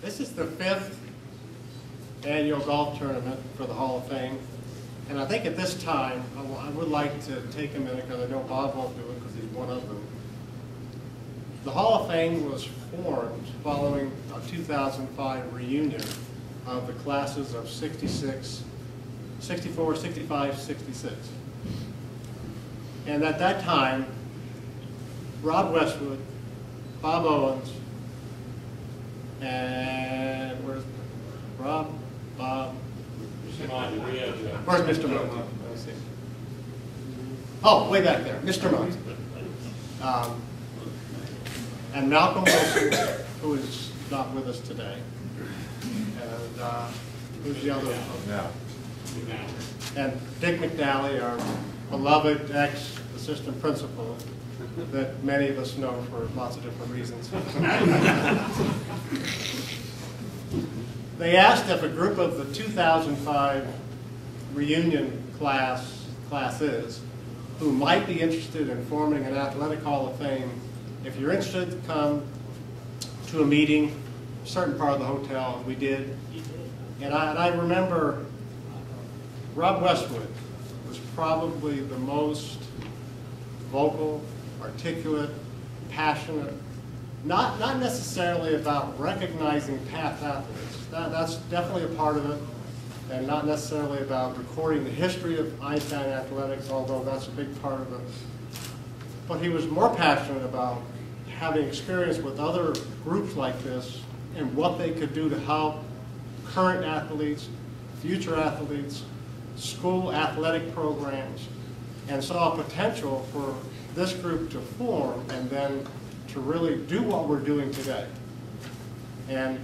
This is the 5th annual golf tournament for the Hall of Fame. And I think at this time, I would like to take a minute, because I know Bob won't do it because he's one of them. The Hall of Fame was formed following a 2005 reunion of the classes of 66, 64, 65, 66. And at that time, Rob Westwood, Bob Owens, and where's Rob? Bob? Where's Mr. Monk? Let me see. Oh, way back there, Mr. Monk. And Malcolm Wilson, who is not with us today. And who's the other one? And Dick McNally, our beloved ex-assistant principal, that many of us know for lots of different reasons. They asked if a group of the 2005 reunion classes who might be interested in forming an athletic hall of fame, if you're interested, come to a meeting, a certain part of the hotel, and we did. And I remember Rob Westwood was probably the most vocal, articulate, passionate, not necessarily about recognizing past athletes. That's definitely a part of it, and not necessarily about recording the history of Einstein athletics, although that's a big part of it. But he was more passionate about having experience with other groups like this and what they could do to help current athletes, future athletes, school athletic programs, and saw potential for this group to form and then to really do what we're doing today. And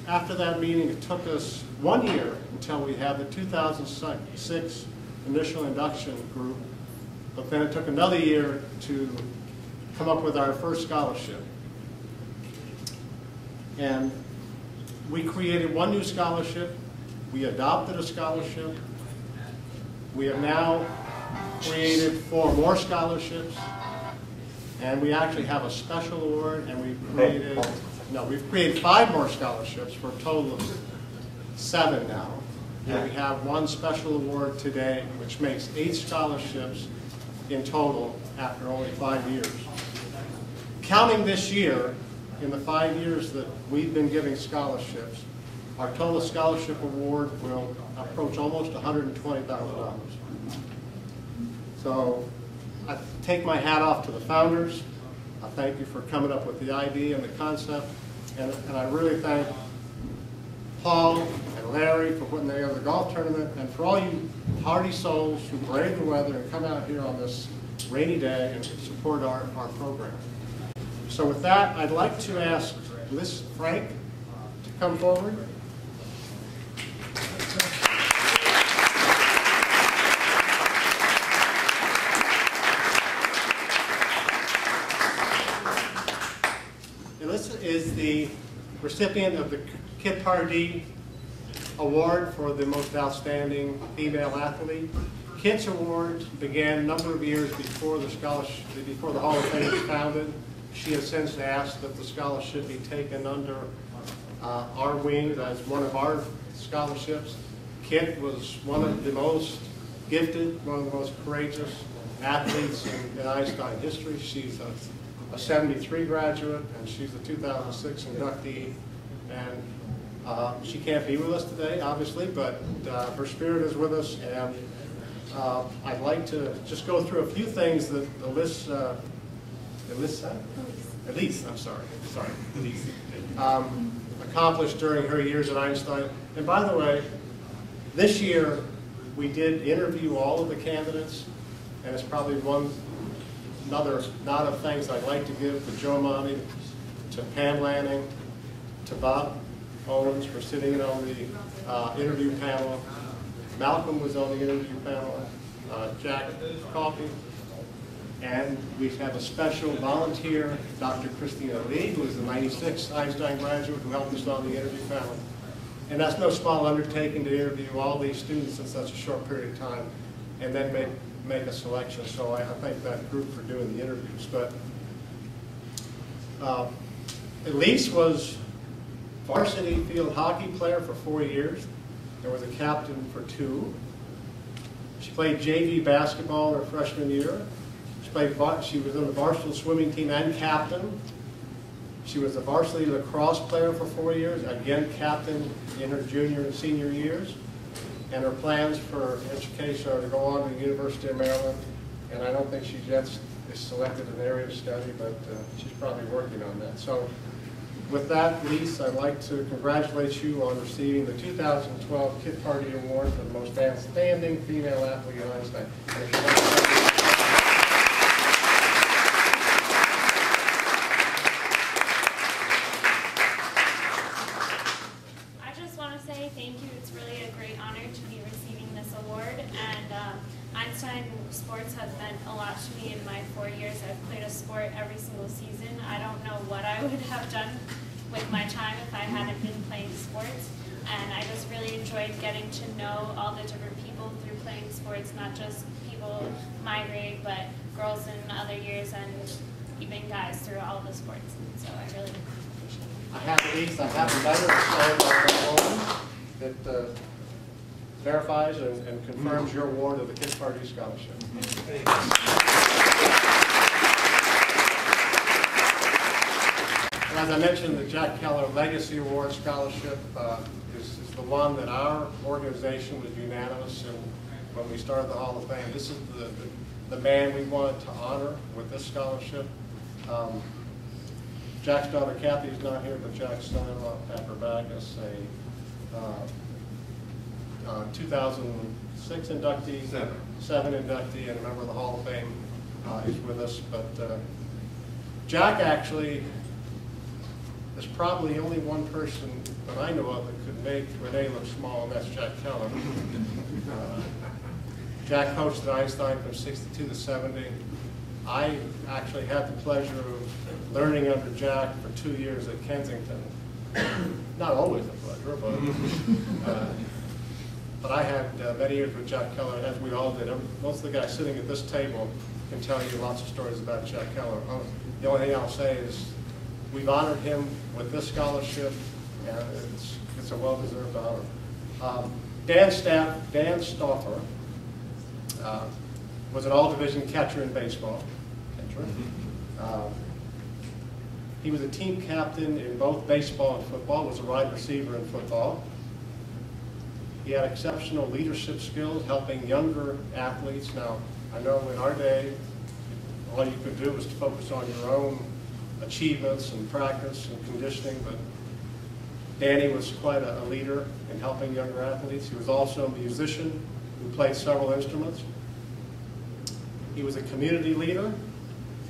after that meeting, it took us 1 year until we had the 2006 initial induction group, but then it took another year to come up with our first scholarship. And we created one new scholarship, we adopted a scholarship, we have now created 4 more scholarships, and we actually have a special award, and we've created 5 more scholarships for a total of 7 now. And we have 1 special award today, which makes 8 scholarships in total after only 5 years. Counting this year, in the 5 years that we've been giving scholarships, our total scholarship award will approach almost $120,000. So I take my hat off to the founders. I thank you for coming up with the idea and the concept. And I really thank Paul and Larry for putting together the golf tournament, and for all you hardy souls who brave the weather and come out here on this rainy day and support our program. So with that, I'd like to ask Liz Frank to come forward. Alyssa is the recipient of the Kip Pardee Award for the most outstanding female athlete. Kit's award began a number of years before the scholarship, before the Hall of Fame was founded. She has since asked that the scholarship be taken under our wing as one of our scholarships. Kit was one of the most gifted, one of the most courageous athletes in Einstein history. She's a 73 graduate, and she's a 2006 inductee. And she can't be with us today, obviously, but her spirit is with us. And I'd like to just go through a few things that Elise accomplished during her years at Einstein. And by the way, this year we did interview all of the candidates, and it's probably another nod of thanks I'd like to give to Joe Monty, to Pam Lanning, to Bob Owens for sitting in on the interview panel. Malcolm was on the interview panel, Jack Coffey, and we have a special volunteer, Dr. Christina Lee, who is a 96 Einstein graduate who helped us on the interview panel. And that's no small undertaking to interview all these students in such a short period of time and then make a selection. So I thank that group for doing the interviews. But Elise was varsity field hockey player for 4 years. There was a captain for 2. She played JV basketball in her freshman year. She was in the varsity swimming team and captain. She was a varsity lacrosse player for 4 years, again captain in her junior and senior years. And her plans for education are to go on to the University of Maryland. And I don't think she's yet selected an area of study, but she's probably working on that. So with that, Lise, I'd like to congratulate you on receiving the 2012 Kid Party Award for the most outstanding female athlete at Einstein. I just want to say thank you. It's really a great honor to be receiving this award. And Einstein sports have meant a lot to me in my 4 years. I've played a sport every single season. I don't know what I would have done with my time if I hadn't been playing sports. And I just really enjoyed getting to know all the different people through playing sports, not just people my grade, but girls in other years and even guys through all the sports. And so I really appreciate it. I have a letter that verifies and confirms your award of the Kid Party Scholarship. As I mentioned, the Jack Keller Legacy Award Scholarship is the one that our organization was unanimous in when we started the Hall of Fame. This is the man we wanted to honor with this scholarship. Jack's daughter Kathy is not here, but Jack's son-in-law Pepper Bagus, a 2006 inductee, 7 inductee, and a member of the Hall of Fame, is with us. But Jack actually is probably only one person that I know of that could make Renee look small, and that's Jack Keller. Jack coached at Einstein from 62 to 70. I actually had the pleasure of learning under Jack for 2 years at Kensington. Not always a pleasure, but I had many years with Jack Keller, as we all did. Most of the guys sitting at this table can tell you lots of stories about Jack Keller. The only thing I'll say is we've honored him with this scholarship, and it's a well-deserved honor. Dan Stauffer was an all-division catcher in baseball. He was a team captain in both baseball and football, was a wide receiver in football. He had exceptional leadership skills, helping younger athletes. Now, I know in our day, all you could do was to focus on your own achievements and practice and conditioning, but Danny was quite a leader in helping younger athletes. He was also a musician who played several instruments. He was a community leader,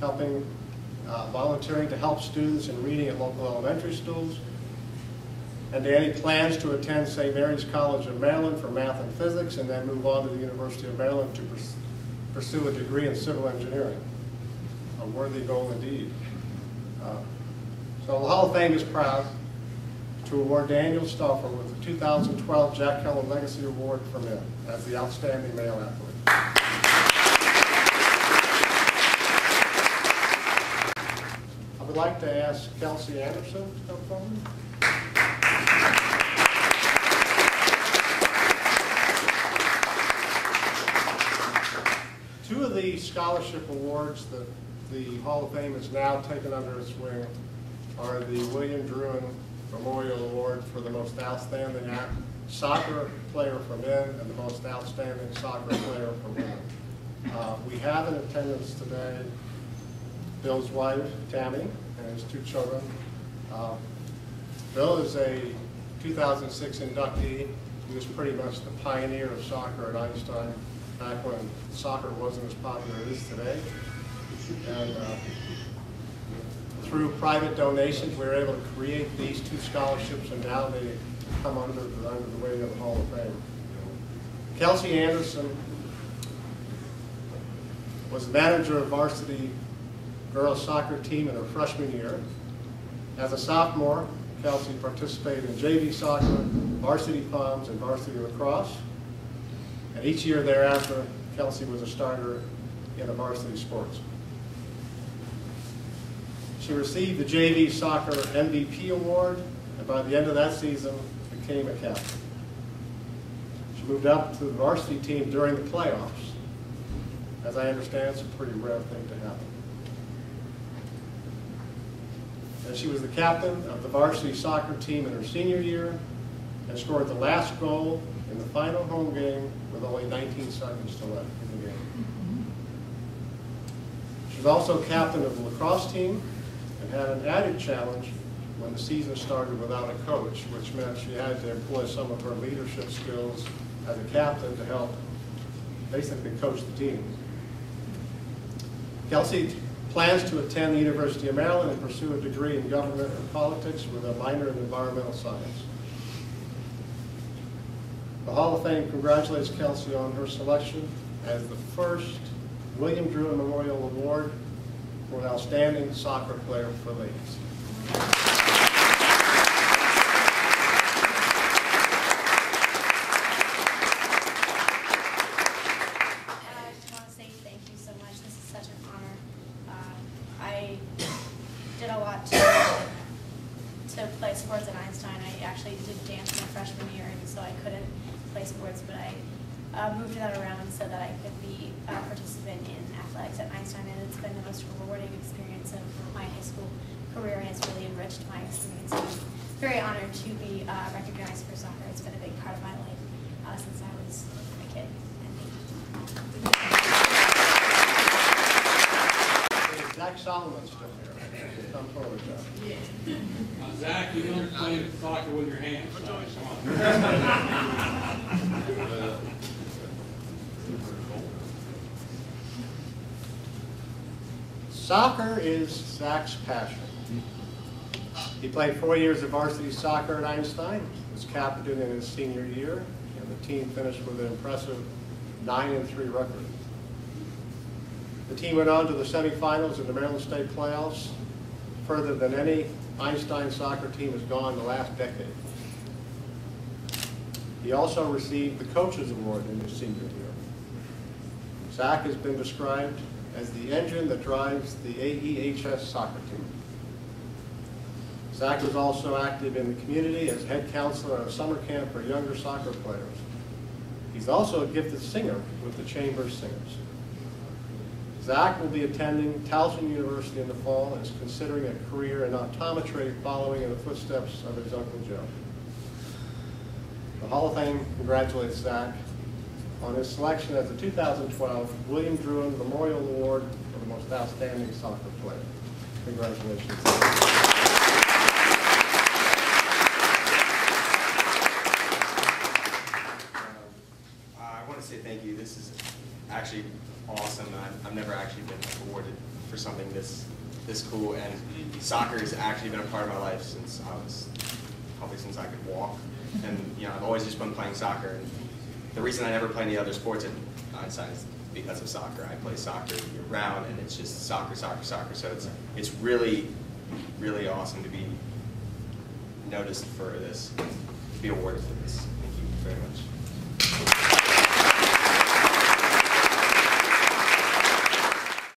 helping, volunteering to help students in reading at local elementary schools. And Danny plans to attend St. Mary's College of Maryland for math and physics, and then move on to the University of Maryland to pursue a degree in civil engineering. A worthy goal indeed. So the Hall of Fame is proud to award Daniel Stauffer with the 2012 Jack Keller Legacy Award for men as the outstanding male athlete. I would like to ask Kelsey Anderson to come forward. Two of the scholarship awards that the Hall of Fame has now taken under its wing are the William Druin Memorial Award for the most outstanding soccer player for men and the most outstanding soccer player for women. We have in attendance today Bill's wife, Tammy, and his 2 children. Bill is a 2006 inductee. He was pretty much the pioneer of soccer at Einstein back when soccer wasn't as popular as it is today. And through private donations, we were able to create these 2 scholarships, and now they come under the wing of the Hall of Fame. Kelsey Anderson was manager of varsity girls soccer team in her freshman year. As a sophomore, Kelsey participated in JV soccer, varsity palms, and varsity lacrosse. And each year thereafter, Kelsey was a starter in the varsity sports. She received the JV Soccer MVP Award and by the end of that season, became a captain. She moved up to the varsity team during the playoffs. As I understand, it's a pretty rare thing to happen. And she was the captain of the varsity soccer team in her senior year and scored the last goal in the final home game with only 19 seconds to left in the game. She was also captain of the lacrosse team and had an added challenge when the season started without a coach, which meant she had to employ some of her leadership skills as a captain to help basically coach the team. Kelsey plans to attend the University of Maryland and pursue a degree in government and politics with a minor in environmental science. The Hall of Fame congratulates Kelsey on her selection as the first William Druin Memorial Award for an outstanding soccer player for ladies. Did a lot to play sports at Einstein. I actually did dance my freshman year, and so I couldn't play sports, but I moved that around so that I could be a participant in athletics at Einstein, and it's been the most rewarding experience of my high school career, and it's really enriched my experience. I'm very honored to be recognized for soccer. It's been a big part of my life since I was a kid. Zach Solomon's still here. Come forward, Zach. Zach, you don't play soccer with your hands. So come on. Soccer is Zach's passion. He played 4 years of varsity soccer at Einstein, was captain in his senior year, and the team finished with an impressive 9-3 record. The team went on to the semifinals in the Maryland State playoffs, further than any Einstein soccer team has gone in the last decade. He also received the Coaches Award in his senior year. Zach has been described as the engine that drives the AEHS soccer team. Zach was also active in the community as head counselor at a summer camp for younger soccer players. He's also a gifted singer with the Chamber Singers. Zach will be attending Towson University in the fall and is considering a career in optometry following in the footsteps of his Uncle Joe. The Hall of Fame congratulates Zach on his selection as the 2012 William Druin Memorial Award for the most outstanding soccer player. Congratulations. I want to say thank you. This is actually awesome. I've never actually been awarded for something this cool, and soccer has actually been a part of my life since I could walk. And I've always just been playing soccer. And the reason I never play any other sports at Einstein is because of soccer. I play soccer year round, and it's just soccer, soccer, soccer. So it's really, really awesome to be noticed for this, to be awarded for this. Thank you very much.